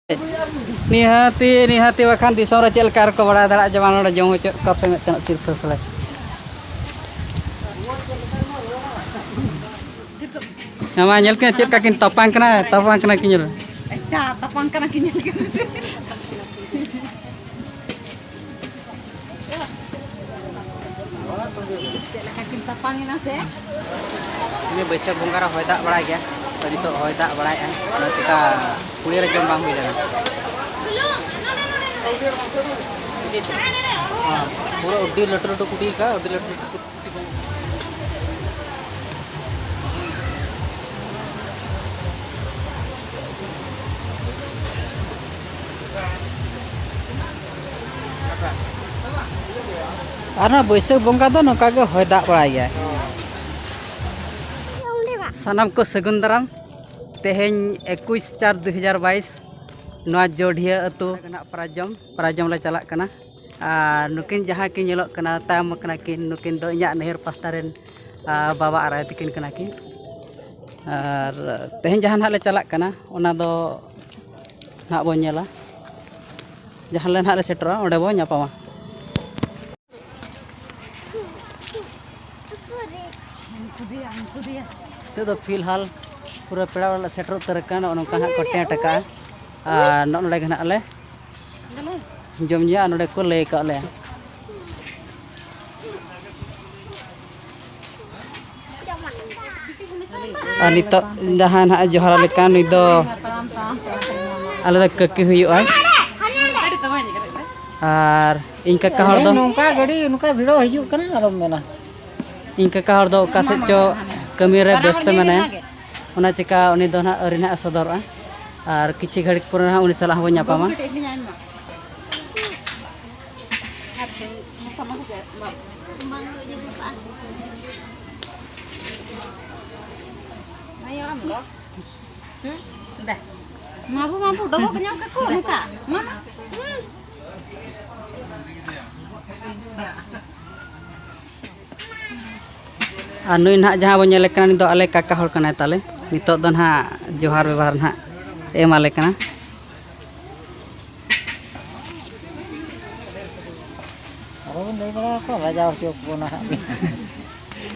निहाती बखान दिसों रे चल कार को बड़ा दड़ा जवान रे जम होचो कपे मेतन सिरफ सले nama nyel ke cek kakin topang kena kinyur tapang kena kinyur kakin tapang ini nase ini besok bongkar hoy dak bada ya tadi to hoy dak bada ya ona tika kulir jom bang bila pura uddi latu kuti ka uddi latu kuti karena besok bongkar do noka ge hoy dak bada ya sanam ko sagun daram teheny 21/4/2022 noa jodhia atu kena parajom la calak kana nukin jaha kin nyelok kana tam kana kin nukin do inya nehir pastaren baba arai tikin kana kin ar teheny jahan hak le calak kana ona do nak bo nyela jahan len hak le setera onde bo nyapama itu do filhal pura peda wala setro terkan ono ka ko te taka no node gana le jomnya node ko le ka le nito jahan ha johara lekan nido ala kaki huyu ay ar ing kakak hor do nungka gadi nungka video hijuk kana arom mena ing kakak hor do ka secho kamera ব্যস্ত মানে ona cika uni do na arina sodor ar kichi ghadik purna uni salah bo nyapama mampu dogo kenyang ke ko nita mana nuin hak jaha bo nyelek kana nito ale kakak hor kana tale nito do na johar ବ୍ୟବହାର na emale kana aron dei bala ko raja chok bona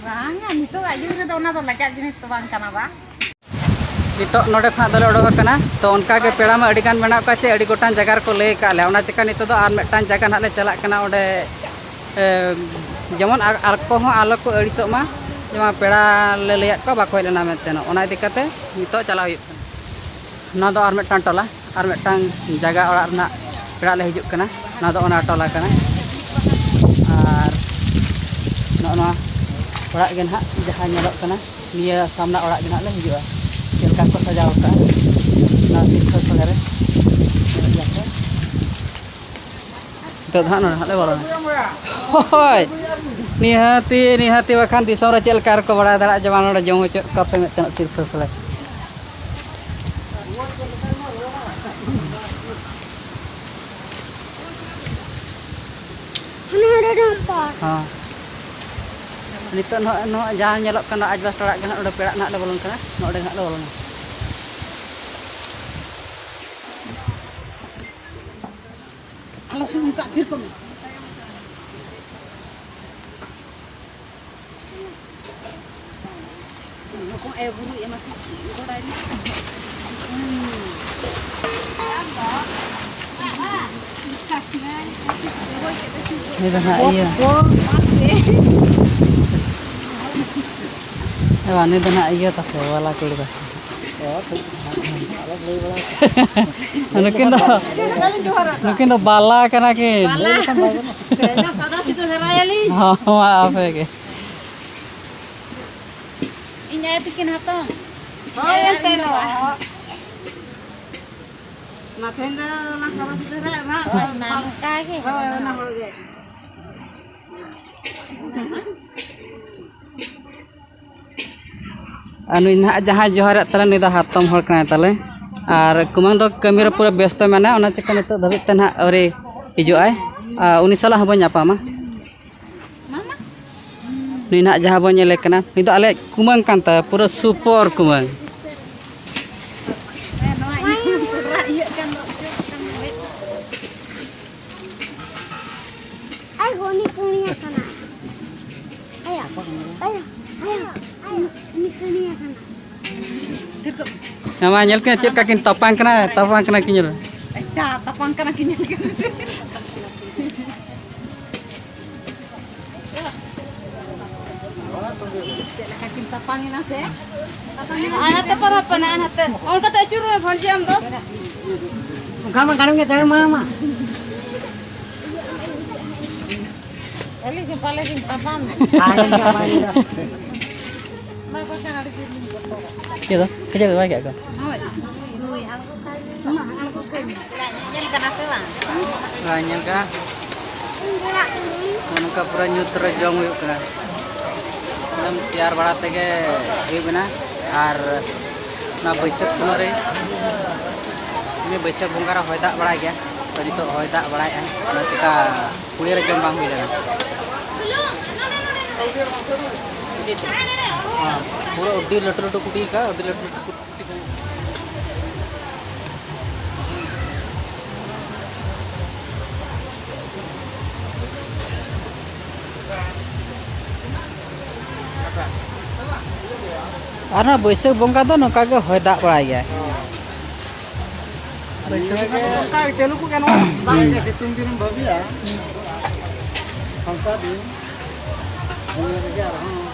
banga nito aju na do na do lagak jinis to bang kana ba nito node khna dole odok kana to onka ge peda ma adi kan mena ka che adi gotan jagar ko le ka le ona chika nito do ar metan jaga na le chalak kana onde jemon ar ko ho alo ko adisok ma jema peda le liat ko bako lena meteno ona idikate nito chala huyuk na do ar metan tola ar metan jaga orak rena peda le hijuk kana na do ona tola kana ar no orak gen hak jaha nyelok kana nia samna orak gen hak le hijua jelka ko sajau ka na sikho sore to dhano hale bolo hoy nihati bachan disom re chel kar ko bada dara jaman ore jom hocho kape metan sikho sore nito no jahan nyelok kana ajbas torak kana ode perak nak le bolon kana no ode nak le bolon langsung muka tir ko kok buru ya masih goda ini ini dah iya ini dah iya tak wala kuda nukin do bala kana kin kayaknya sada situ heraya li maaf ya ke inya tikin hatong oh teno mafenda na sada situ heraya na kage na hoge anu ina jaha johar tala ni da hatom hor kana tale ar kumang do kamera pura ব্যস্ত mena ona chika nito dhabit tan ha ore hijo ay uni salah bo nyapama mama ni na jaha bo nyelek kana ni do ale kumang kanta pura super kumang punya kana. Ayo. Ayo. Ayo. Ayo. Ini punya kana. Nama nyel kan cek kakin topang kena kinyul. Dah, tapang kana kinyal. Kakin tapangin ase. Anak te para apa anak te? Orang kata curu phone jam do. Kamu kadang kita mama. Eli jumpa lagi tapang. Ada siapa ini? Mai pasang ada sini. Gitu. Kerja baik aku. Nyel kana se bang. Nyel ka. Nungka pura nyutra jong huyuk kana. Nam tiar bada tege huyuk na ar na baisakh kuno re. Ini baisakh bongkar hoy dak bada gaya. तो नितो होय दाग बड़ाय ना चिका कुड़ी रे जम बांग हुई लेना पूरा उड्डी लटू लटू कुटी का उड्डी लटू लटू कुटी आना बैसाख बंगा दो नौका के होय दाग बड़ाय गया चलो को क्या ना सितुंग दिन भविया हमका दिन हम लगे आ रहा हूं